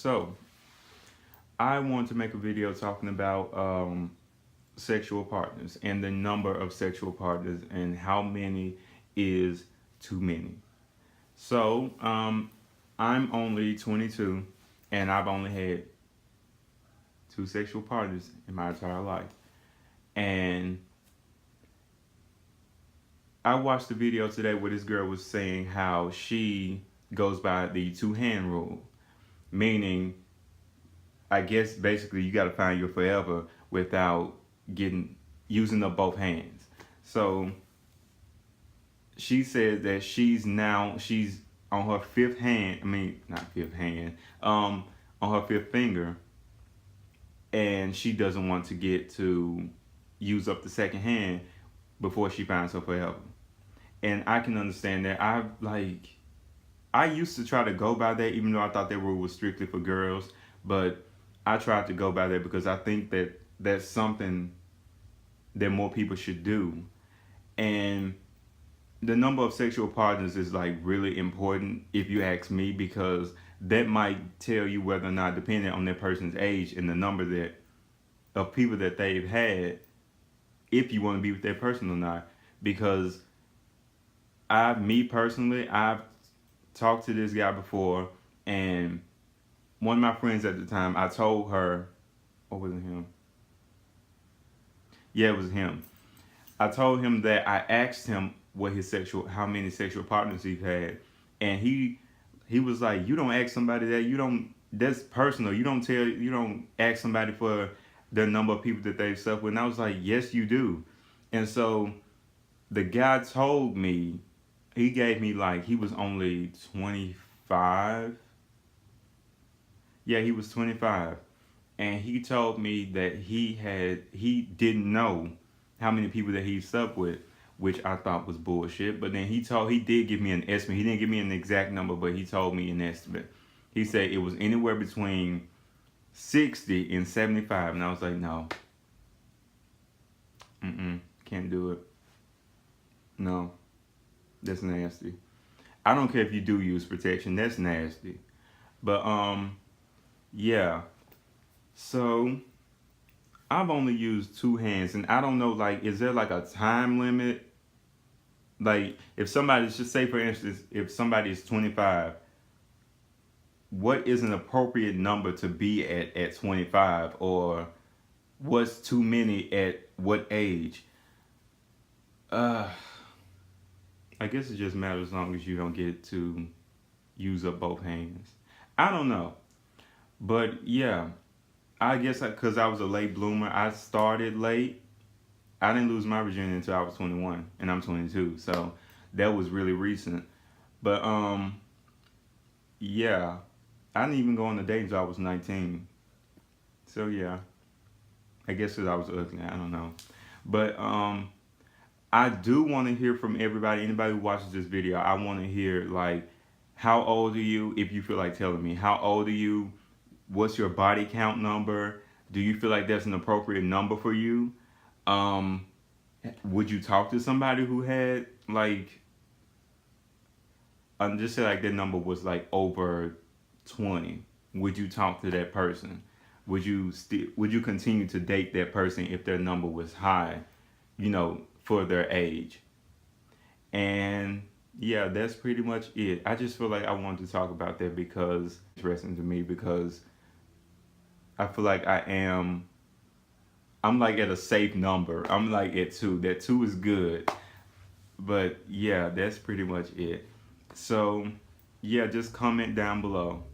So, I want to make a video talking about sexual partners and the number of sexual partners and how many is too many. So, I'm only 22 and I've only had two sexual partners in my entire life. And I watched the video today where this girl was saying how she goes by the two hand rule, meaning I guess basically you got to find your forever without getting using up both hands. So she said that she's on her fifth hand. I mean, not fifth hand. On her fifth finger, and she doesn't want to get to use up the second hand before she finds her forever. And I can understand that. I used to try to go by that, even though I thought that rule was strictly for girls. But I tried to go by that because I think that that's something that more people should do. And the number of sexual partners is like really important if you ask me, because that might tell you whether or not, depending on that person's age and the number that of people that they've had, if you want to be with that person or not. Because me personally, I've talked to this guy before, and one of my friends at the time, I told her, or was it him? Yeah, it was him. I told him that I asked him how many sexual partners he's had, and he was like, "You don't ask somebody that. You don't. That's personal. You don't ask somebody for the number of people that they've slept with." And I was like, "Yes, you do." And so the guy told me, he gave me like, he was only 25. Yeah, he was 25. And he told me that he didn't know how many people that he slept with, which I thought was bullshit. But then he did give me an estimate. He didn't give me an exact number, but he told me an estimate. He said it was anywhere between 60 and 75. And I was like, no. Can't do it. No. That's nasty. I don't care if you do use protection. That's nasty. But yeah. So I've only used two hands, and I don't know, like, is there like a time limit? Like, if somebody's, just say for instance, if somebody is 25, what is an appropriate number to be at 25, or what's too many at what age? I guess it just matters as long as you don't get to use up both hands. I don't know, but yeah, I guess because I was a late bloomer, I started late. I didn't lose my virginity until I was 21, and I'm 22, so that was really recent. But yeah, I didn't even go on a date until I was 19. So yeah, I guess because I was ugly, I don't know. But I do want to hear from everybody. Anybody who watches this video, I want to hear, like, how old are you? If you feel like telling me, how old are you? What's your body count number? Do you feel like that's an appropriate number for you? Would you talk to somebody who had, like, just say like their number was like over 20? Would you talk to that person? Would you continue to date that person if their number was high, for their age? And yeah, that's pretty much it. I just feel like I wanted to talk about that because it's interesting to me, because I feel like I'm like at a safe number. I'm like at 2. That 2 is good. But yeah, that's pretty much it. So yeah, just comment down below.